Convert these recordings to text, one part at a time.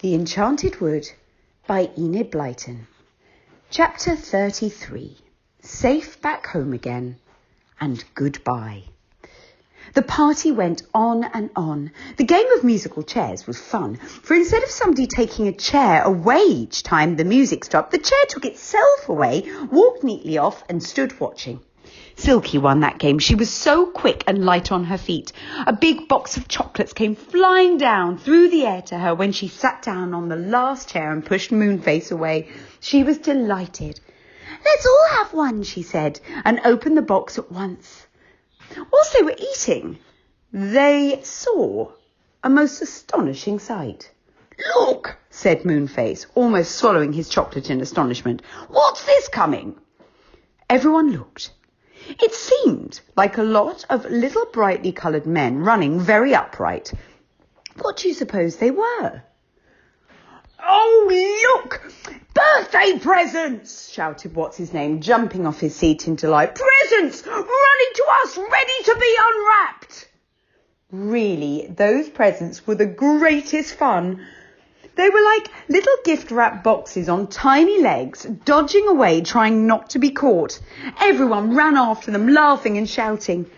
The Enchanted Wood by Enid Blyton. Chapter 33. Safe back home again and goodbye. The party went on and on. The game of musical chairs was fun, for instead of somebody taking a chair away each time the music stopped, the chair took itself away, walked neatly off and stood watching. Silky won that game. She was so quick and light on her feet. A big box of chocolates came flying down through the air to her when she sat down on the last chair and pushed Moonface away. She was delighted. "Let's all have one," she said, and opened the box at once. Whilst they were eating, they saw a most astonishing sight. "Look," said Moonface, almost swallowing his chocolate in astonishment. "What's this coming?" Everyone looked. It seemed like a lot of little brightly coloured men running very upright. What do you suppose they were? "Oh, look! Birthday presents!" shouted What's-His-Name, jumping off his seat in delight. "Presents! Running to us, ready to be unwrapped!" Really, those presents were the greatest fun. They were like little gift-wrap boxes on tiny legs, dodging away, trying not to be caught. Everyone ran after them, laughing and shouting.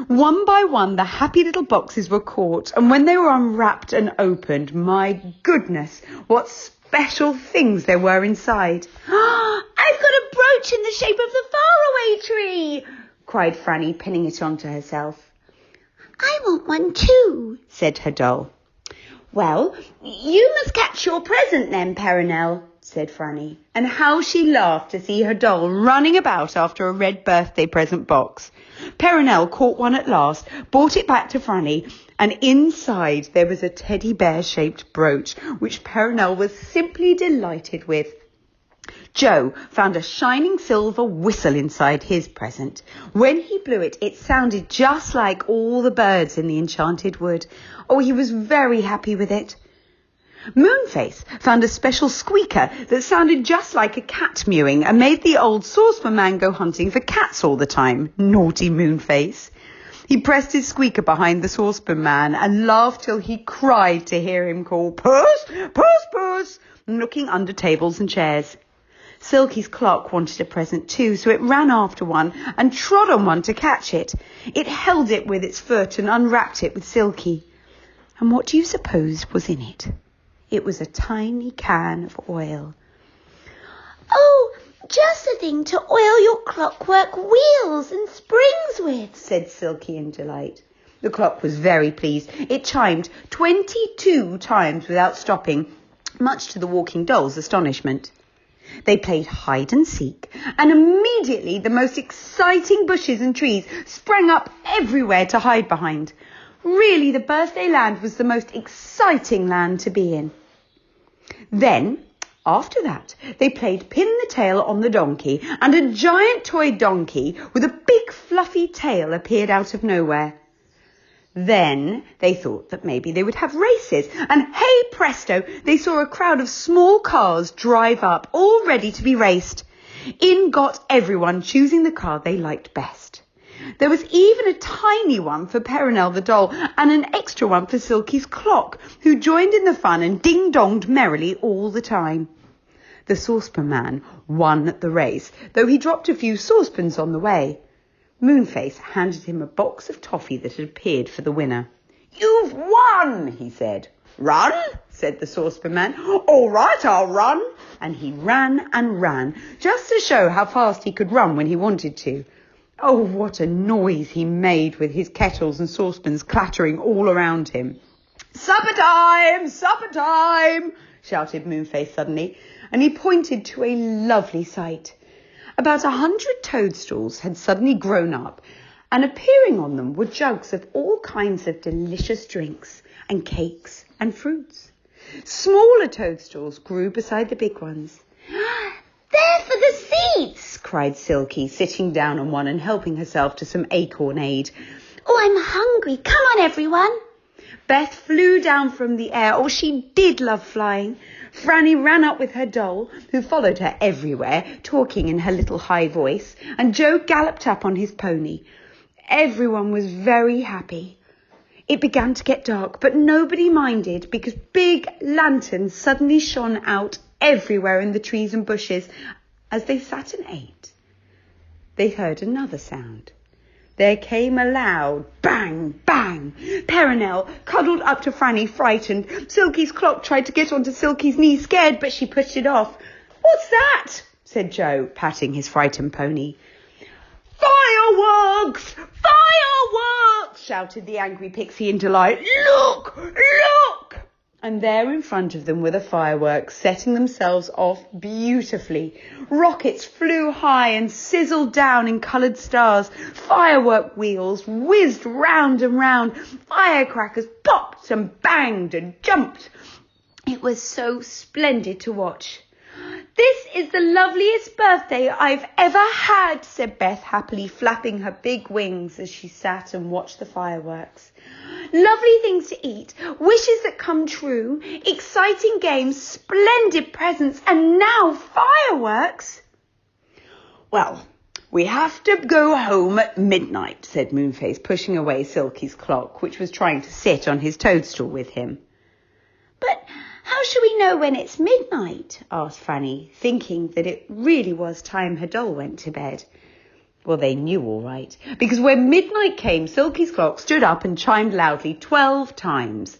One by one, the happy little boxes were caught, and when they were unwrapped and opened, my goodness, what special things there were inside. "I've got a brooch in the shape of the faraway tree," cried Franny, pinning it onto herself. "I want one too," said her doll. "Well, you must catch your present then, Perenelle," said Franny. And how she laughed to see her doll running about after a red birthday present box. Perenelle caught one at last, brought it back to Franny, and inside there was a teddy bear-shaped brooch, which Perenelle was simply delighted with. Joe found a shining silver whistle inside his present. When he blew it, it sounded just like all the birds in the Enchanted Wood. Oh, he was very happy with it. Moonface found a special squeaker that sounded just like a cat mewing and made the old saucepan man go hunting for cats all the time. Naughty Moonface. He pressed his squeaker behind the saucepan man and laughed till he cried to hear him call, "Puss, puss, puss," looking under tables and chairs. Silky's clock wanted a present too, so it ran after one and trod on one to catch it. It held it with its foot and unwrapped it with Silky. And what do you suppose was in it? It was a tiny can of oil. "Oh, just a thing to oil your clockwork wheels and springs with," said Silky in delight. The clock was very pleased. It chimed 22 times without stopping, much to the walking doll's astonishment. They played hide and seek, and immediately the most exciting bushes and trees sprang up everywhere to hide behind. Really, the birthday land was the most exciting land to be in. Then, after that, they played pin the tail on the donkey, and a giant toy donkey with a big fluffy tail appeared out of nowhere. Then they thought that maybe they would have races, and hey presto, they saw a crowd of small cars drive up, all ready to be raced. In got everyone, choosing the car they liked best. There was even a tiny one for Perenelle the doll, and an extra one for Silky's clock, who joined in the fun and ding-donged merrily all the time. The saucepan man won the race, though he dropped a few saucepans on the way. Moonface handed him a box of toffee that had appeared for the winner. "You've won," he said. "Run," said the saucepan man. "All right, I'll run." And he ran and ran, just to show how fast he could run when he wanted to. Oh, what a noise he made with his kettles and saucepans clattering all around him. "Supper time! Supper time!" shouted Moonface suddenly, and he pointed to a lovely sight. About 100 toadstools had suddenly grown up, and appearing on them were jugs of all kinds of delicious drinks and cakes and fruits. Smaller toadstools grew beside the big ones. "They're for the seats!" cried Silky, sitting down on one and helping herself to some acornade. "Oh, I'm hungry. Come on, everyone." Beth flew down from the air. Oh, she did love flying. Franny ran up with her doll, who followed her everywhere, talking in her little high voice, and Joe galloped up on his pony. Everyone was very happy. It began to get dark, but nobody minded because big lanterns suddenly shone out everywhere in the trees and bushes. As they sat and ate, they heard another sound. There came a loud bang, bang. Perenelle cuddled up to Franny, frightened. Silky's clock tried to get onto Silky's knee, scared, but she pushed it off. "What's that?" said Joe, patting his frightened pony. "Fireworks! Fireworks!" shouted the angry pixie in delight. "Look! Look!" And there in front of them were the fireworks, setting themselves off beautifully. Rockets flew high and sizzled down in coloured stars. Firework wheels whizzed round and round. Firecrackers popped and banged and jumped. It was so splendid to watch. "This is the loveliest birthday I've ever had," said Beth, happily flapping her big wings as she sat and watched the fireworks. "Lovely things to eat, wishes that come true, exciting games, splendid presents, and now fireworks." "Well, we have to go home at midnight," said Moonface, pushing away Silky's clock, which was trying to sit on his toadstool with him. "But how shall we know when it's midnight?" asked Franny, thinking that it really was time her doll went to bed. Well, they knew all right, because when midnight came, Silky's clock stood up and chimed loudly 12 times.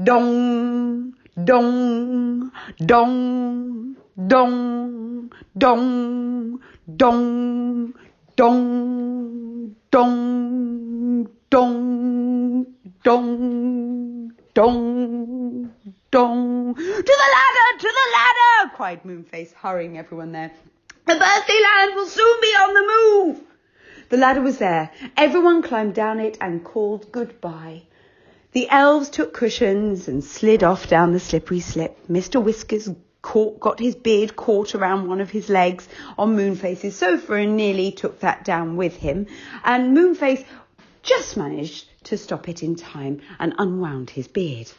Dong, dong, dong, dong, dong, dong, dong, dong, dong, dong, dong, dong. "To the ladder, cried Moonface, hurrying everyone there. "The birthday land will soon be on the move." The ladder was there. Everyone climbed down it and called goodbye. The elves took cushions and slid off down the slippery slip. Mr. Whiskers got his beard caught around one of his legs on Moonface's sofa and nearly took that down with him. And Moonface just managed to stop it in time and unwound his beard.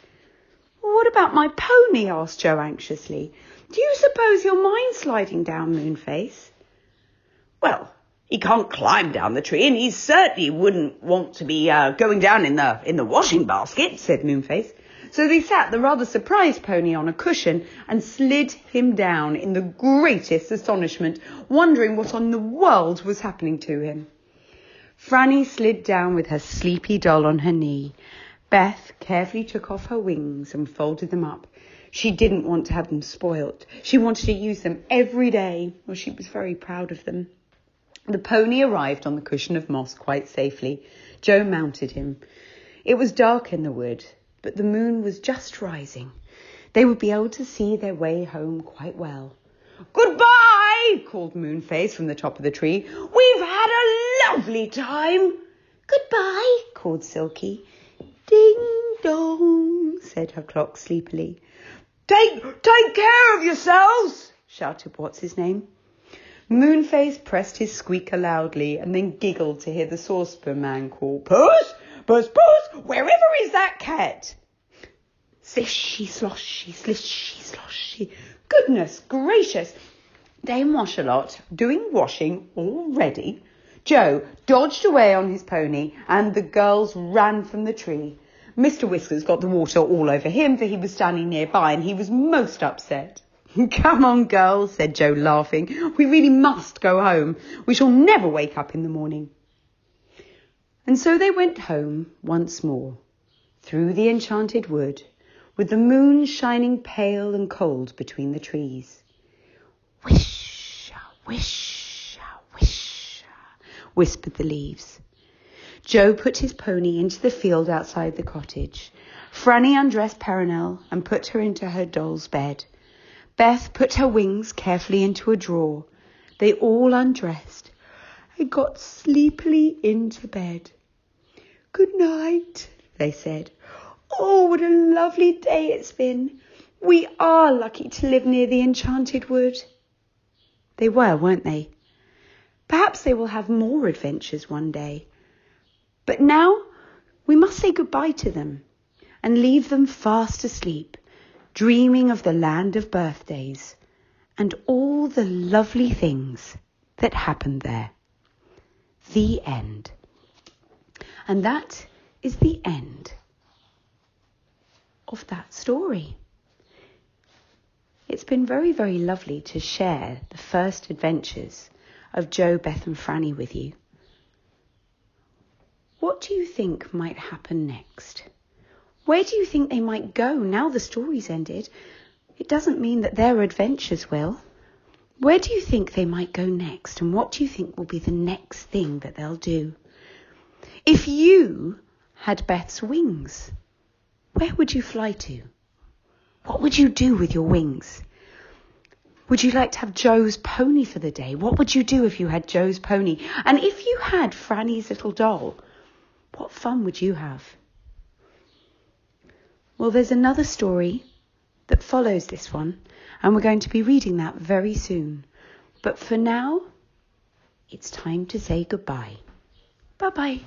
"What about my pony?" asked Joe anxiously. "Do you suppose he'll mind sliding down, Moonface?" "Well, he can't climb down the tree, and he certainly wouldn't want to be going down in the washing basket," said Moonface. So they sat the rather surprised pony on a cushion and slid him down in the greatest astonishment, wondering what on the world was happening to him. Franny slid down with her sleepy doll on her knee. Beth carefully took off her wings and folded them up. She didn't want to have them spoilt. She wanted to use them every day. Well, she was very proud of them. The pony arrived on the cushion of moss quite safely. Joe mounted him. It was dark in the wood, but the moon was just rising. They would be able to see their way home quite well. "Goodbye," called Moonface from the top of the tree. "We've had a lovely time." "Goodbye," called Silky. "Ding dong," said her clock sleepily. Take care of yourselves," shouted What's-his-name. Moonface pressed his squeaker loudly and then giggled to hear the saucepan man call, "Puss, puss, puss, wherever is that cat?" Slishy, sloshy, slishy, sloshy. Goodness gracious! Dame Wash-a-Lot doing washing already? Joe dodged away on his pony and the girls ran from the tree. Mr. Whiskers got the water all over him, for he was standing nearby and he was most upset. "Come on, girls," said Joe, laughing. "We really must go home. We shall never wake up in the morning." And so they went home once more, through the enchanted wood, with the moon shining pale and cold between the trees. "Wish, wish, wish," whispered the leaves. Joe put his pony into the field outside the cottage. Franny undressed Perenelle and put her into her doll's bed. Beth put her wings carefully into a drawer. They all undressed and got sleepily into bed. "Good night," they said. "Oh, what a lovely day it's been. We are lucky to live near the enchanted wood." They were, weren't they? Perhaps they will have more adventures one day. But now we must say goodbye to them and leave them fast asleep, dreaming of the land of birthdays and all the lovely things that happened there. The end. And that is the end of that story. It's been very, very lovely to share the first adventures of Joe, Beth and Franny with you. What do you think might happen next? Where do you think they might go now the story's ended? It doesn't mean that their adventures will. Where do you think they might go next? And what do you think will be the next thing that they'll do? If you had Beth's wings, where would you fly to? What would you do with your wings? Would you like to have Joe's pony for the day? What would you do if you had Joe's pony? And if you had Franny's little doll, what fun would you have? Well, there's another story that follows this one, and we're going to be reading that very soon. But for now, it's time to say goodbye. Bye-bye.